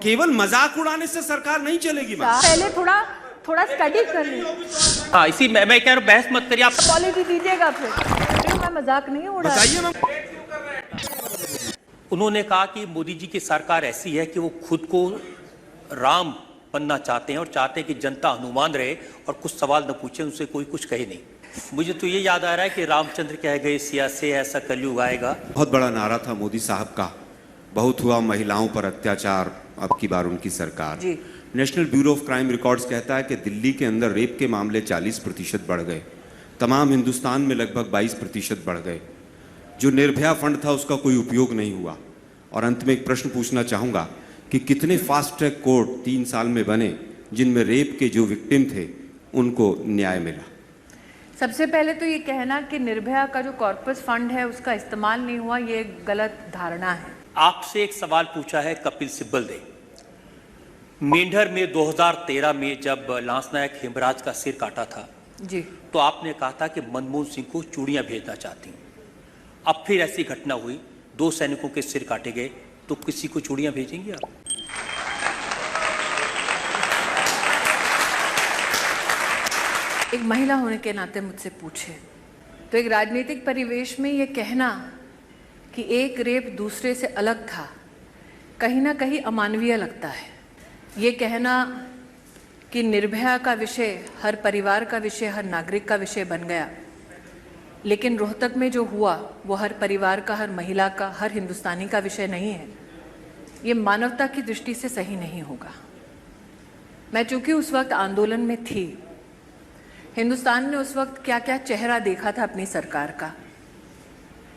केवल मजाक उड़ाने से सरकार नहीं चलेगी। पहले थोड़ा स्टडी कर लीजिए। हाँ, इसी मैं कह रहा हूँ बहस मत करिए आप। पॉलिसी दीजिएगा फिर। मैं मजाक नहीं उड़ा रही। उन्होंने कहा कि मोदी जी की सरकार ऐसी है कि वो खुद को राम बनना चाहते हैं और चाहते हैं कि जनता हनुमान रहे और कुछ सवाल न पूछे, उनसे कोई कुछ कहे नहीं। मुझे तो ये याद आ रहा है कि रामचंद्र कह गए सिया से ऐसा कलयुग आएगा। बहुत बड़ा नारा था मोदी साहब का, बहुत हुआ महिलाओं पर अत्याचार, अब की बार उनकी सरकार। National bureau of crime records कहता है कि दिल्ली के अंदर रेप के मामले 40% बढ़ गए, तमाम हिंदुस्तान में लगभग 22% बढ़ गए। जो निर्भया फंड था उसका कोई उपयोग नहीं हुआ। और अंत में एक प्रश्न पूछना चाहूँगा कि कितने फास्ट ट्रैक कोर्ट 3 साल में बने जिनमें रेप के जो विक्टिम थे उनको न्याय मिला। सबसे पहले तो ये कहना कि निर्भया का जो कॉर्पस फंड है उसका इस्तेमाल नहीं हुआ, ये गलत धारणा है। आपसे एक सवाल पूछा है कपिल सिब्बल ने। मेंढर में 2013 में जब लांस नायक हेमराज का सिर काटा था जी, तो आपने कहा था कि मनमोहन सिंह को चूड़ियां भेजना चाहती हूँ। अब फिर ऐसी घटना हुई, 2 सैनिकों के सिर काटे गए, तो किसी को चूड़ियां भेजेंगे आप? एक महिला होने के नाते मुझसे पूछे तो एक राजनीतिक परिवेश में ये कहना कि एक रेप दूसरे से अलग था कहीं ना कहीं अमानवीय लगता है। ये कहना कि निर्भया का विषय हर परिवार का विषय, हर नागरिक का विषय बन गया, लेकिन रोहतक में जो हुआ वो हर परिवार का, हर महिला का, हर हिंदुस्तानी का विषय नहीं है, ये मानवता की दृष्टि से सही नहीं होगा। मैं चूंकि उस वक्त आंदोलन में थी, हिंदुस्तान ने उस वक्त क्या क्या चेहरा देखा था अपनी सरकार का।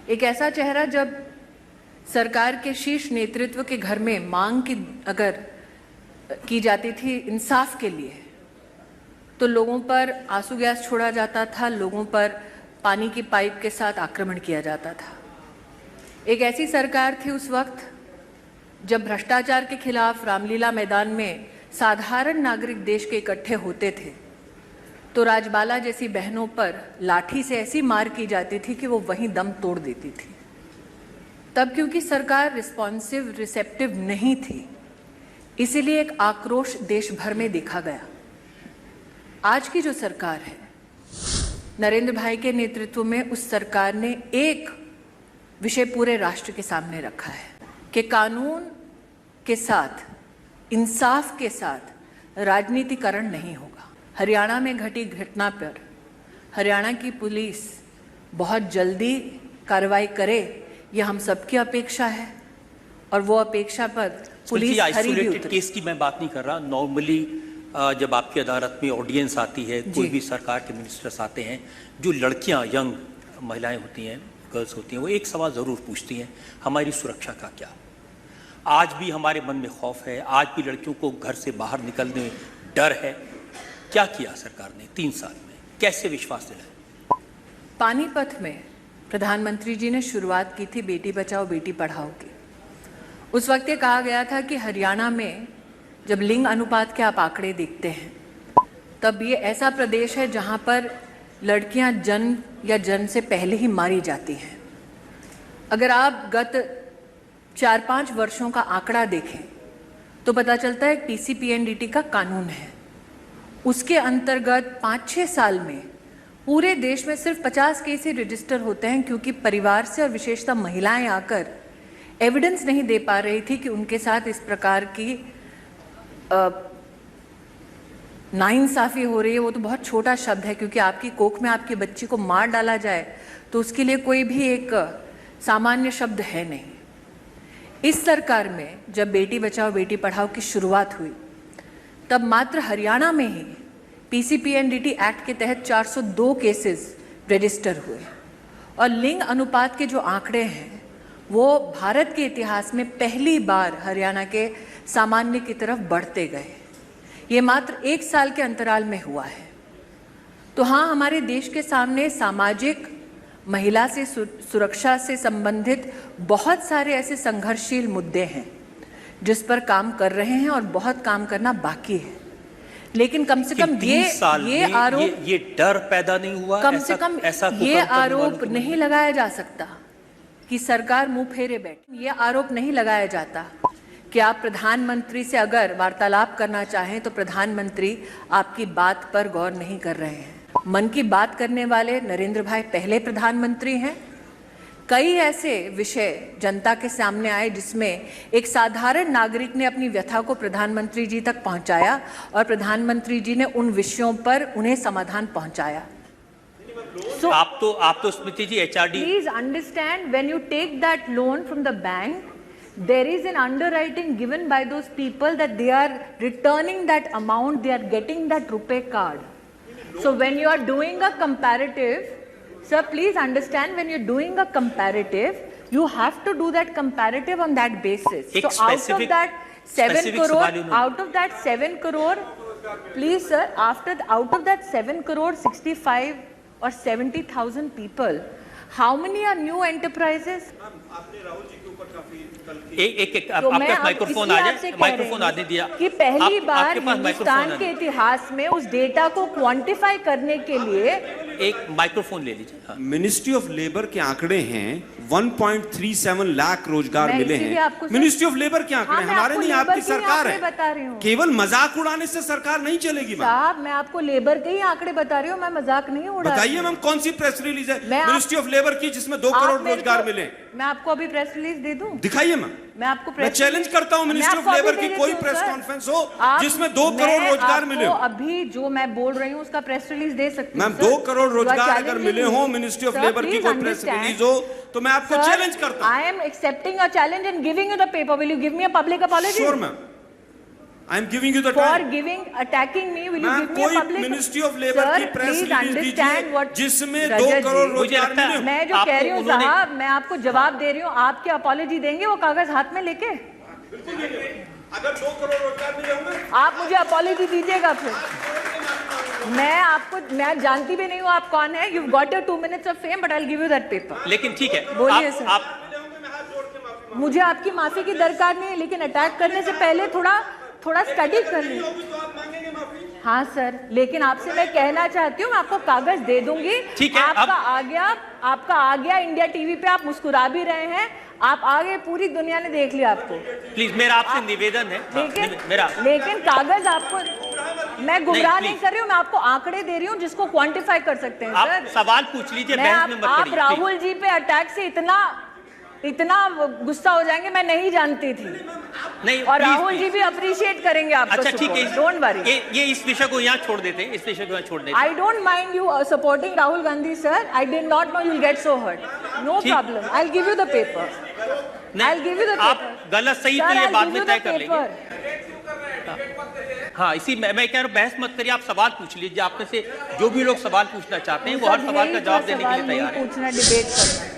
एक ऐसा चेहरा जब सरकार के शीर्ष नेतृत्व के घर में मांग की अगर की जाती थी इंसाफ के लिए, तो लोगों पर आंसू गैस छोड़ा जाता था, लोगों पर पानी की पाइप के साथ आक्रमण किया जाता था। एक ऐसी सरकार थी उस वक्त जब भ्रष्टाचार के खिलाफ रामलीला मैदान में साधारण नागरिक देश के इकट्ठे होते थे तो राजबाला जैसी बहनों पर लाठी से ऐसी मार की जाती थी कि वो वहीं दम तोड़ देती थी। तब क्योंकि सरकार रिस्पॉन्सिव, रिसेप्टिव नहीं थी, इसीलिए एक आक्रोश देश भर में देखा गया। आज की जो सरकार है, नरेंद्र भाई के नेतृत्व में, उस सरकार ने एक विषय पूरे राष्ट्र के सामने रखा है कि कानून के साथ, इंसाफ के साथ राजनीतिकरण नहीं होगा। हरियाणा में घटी घटना पर हरियाणा की पुलिस बहुत जल्दी कार्रवाई करे, यह हम सबकी अपेक्षा है और वो अपेक्षा पर पुलिस आइसोलेटेड केस की मैं बात नहीं कर रहा। नॉर्मली जब आपकी अदालत में ऑडियंस आती है, कोई भी सरकार के मिनिस्टर्स आते हैं, जो लड़कियां, यंग महिलाएं होती हैं, गर्ल्स होती हैं, वो एक सवाल ज़रूर पूछती हैं, हमारी सुरक्षा का क्या? आज भी हमारे मन में खौफ है, आज भी लड़कियों को घर से बाहर निकलने में डर है। क्या किया सरकार ने 3 साल में, कैसे विश्वास दिलाया? पानीपत में प्रधानमंत्री जी ने शुरुआत की थी बेटी बचाओ बेटी पढ़ाओ की। उस वक्त ये कहा गया था कि हरियाणा में जब लिंग अनुपात के आप आंकड़े देखते हैं, तब ये ऐसा प्रदेश है जहां पर लड़कियां जन्म या जन्म से पहले ही मारी जाती हैं। अगर आप गत 4-5 वर्षों का आंकड़ा देखें तो पता चलता है पीसीपीएनडीटी का कानून है, उसके अंतर्गत 5-6 साल में पूरे देश में सिर्फ 50 केस ही रजिस्टर होते हैं, क्योंकि परिवार से और विशेषतः महिलाएं आकर एविडेंस नहीं दे पा रही थी कि उनके साथ इस प्रकार की नाइंसाफी हो रही है। वो तो बहुत छोटा शब्द है, क्योंकि आपकी कोख में आपकी बच्ची को मार डाला जाए तो उसके लिए कोई भी एक सामान्य शब्द है नहीं। इस सरकार में जब बेटी बचाओ बेटी पढ़ाओ की शुरुआत हुई, तब मात्र हरियाणा में ही पीसीपीएनडीटी एक्ट के तहत 402 केसेस रजिस्टर हुए और लिंग अनुपात के जो आंकड़े हैं वो भारत के इतिहास में पहली बार हरियाणा के सामान्य की तरफ बढ़ते गए। ये मात्र 1 साल के अंतराल में हुआ है। तो हाँ, हमारे देश के सामने सामाजिक, महिला से सुरक्षा से संबंधित बहुत सारे ऐसे संघर्षशील मुद्दे हैं जिस पर काम कर रहे हैं और बहुत काम करना बाकी है। लेकिन कम से कम ये आरोप, ये डर पैदा नहीं हुआ, कम से कम ये आरोप नहीं लगाया जा सकता कि सरकार मुंह फेरे बैठी। ये आरोप नहीं लगाया जाता कि आप प्रधानमंत्री से अगर वार्तालाप करना चाहें तो प्रधानमंत्री आपकी बात पर गौर नहीं कर रहे हैं। मन की बात करने वाले नरेंद्र भाई पहले प्रधानमंत्री हैं। कई ऐसे विषय जनता के सामने आए जिसमें एक साधारण नागरिक ने अपनी व्यथा को प्रधानमंत्री जी तक पहुंचाया और प्रधानमंत्री जी ने उन विषयों पर उन्हें समाधान पहुंचाया। So, आप तो स्मृति जी HRD। Please understand, when you take that loan from the bank, there is an underwriting given by those people that they are returning that amount, they are getting that RuPay card. So when you are doing a comparative, sir, please understand, when you're doing a comparative, you have to do that comparative on that basis. So out of that 7 crore, please sir, out of that 7 crore 65 or 70,000 people, how many are new enterprises? एक आपके पास microphone आ जाए, microphone आने दिया कि पहली बार हिंदुस्तान के इतिहास में उस डेटा को क्वांटिफाई करने के लिए एक माइक्रोफोन ले लीजिए। हाँ। मिनिस्ट्री ऑफ लेबर के आंकड़े हैं 1.37 लाख रोजगार मिले हैं। मिनिस्ट्री ऑफ लेबर के आंकड़े हमारे नहीं, आपकी सरकार है। केवल मजाक उड़ाने से सरकार नहीं चलेगी। साहब, मैं आपको लेबर के ही आंकड़े बता रही हूँ, मैं मजाक नहीं उड़ा। बताइए मैम, कौन सी प्रेस रिलीज है मिनिस्ट्री ऑफ लेबर की जिसमें 2 करोड़ रोजगार मिले? मैं आपको अभी प्रेस रिलीज दे दूं? दिखाइए मैम। मैं चैलेंज करता हूं मिनिस्ट्री ऑफ लेबर की कोई प्रेस कॉन्फ्रेंस हो जिसमें 2 करोड़ रोजगार मिले हो। अभी जो मैं बोल रही हूं उसका प्रेस रिलीज दे सकती हूं मैम। 2 करोड़ रोजगार अगर मिले हो मिनिस्ट्री ऑफ लेबर की कोई प्रेस रिलीज हो तो मैं आपको चैलेंज करता हूं। I am accepting a challenge and giving you the paper. Will you give me a public apology? Sure ma'am, I am giving you the for giving attacking me. Will you give me a public? Ministry of labour की press release दीजिए जिसमें 2 करोड़ रोजगार मिले हो। मैं जो कह रही हूं साहब, मैं आपको जवाब दे रही हूं, आप क्या अपॉलजी देंगे वो कागज हाथ में लेके? अगर 2 करोड़ रोजगार मिले होंगे आप मुझे अपॉलजी दीजिएगा। फिर मैं जानती भी नहीं हूँ आप कौन है। You got your 2 minutes of fame, but I will give you that paper. लेकिन ठीक है, बोलिए सर। मुझे आपकी माफी की दरकार नहीं है, लेकिन अटैक करने से पहले थोड़ा स्टडी कर लीजिए। हाँ सर, लेकिन आपसे मैं कहना चाहती हूँ, मैं आपको कागज दे दूंगी। ठीक है, आपका आ गया इंडिया टीवी पे, आप मुस्कुरा भी रहे हैं। आप आगे, पूरी दुनिया ने देख लिया आपको। प्लीज, मेरा आपसे निवेदन है। लेकिन कागज आपको, मैं गुमराह नहीं कर रही हूँ, मैं आपको आंकड़े दे रही हूँ जिसको क्वांटिफाई कर सकते हैं। आप सवाल पूछ लीजिए, बहस में मत आप करिए। राहुल जी पे अटैक से इतना गुस्सा हो जाएंगे, मैं नहीं जानती थी। नहीं, और राहुल जी भी अप्रिशिएट करेंगे आपको। अच्छा ठीक है, डोंट वरी। ये इस विषय को यहाँ छोड़ देते हैं, इस विषय को यहाँ छोड़ देते हैं। I don't mind you supporting Rahul Gandhi sir. I did not know you will get so hurt. No problem, I will give you the paper. I will give you the paper. आप गलत सही तो ये बाद में तय कर लेंगे। हाँ, इसी मैं कह रहा हूँ, बहस मत करिए, आप सवाल पूछ लीजिए। आप में से जो भी लोग सवाल पूछना चाहते हैं वो हर सवाल का जवाब देने के लिए तैयार है। पूछना, डिबेट करना।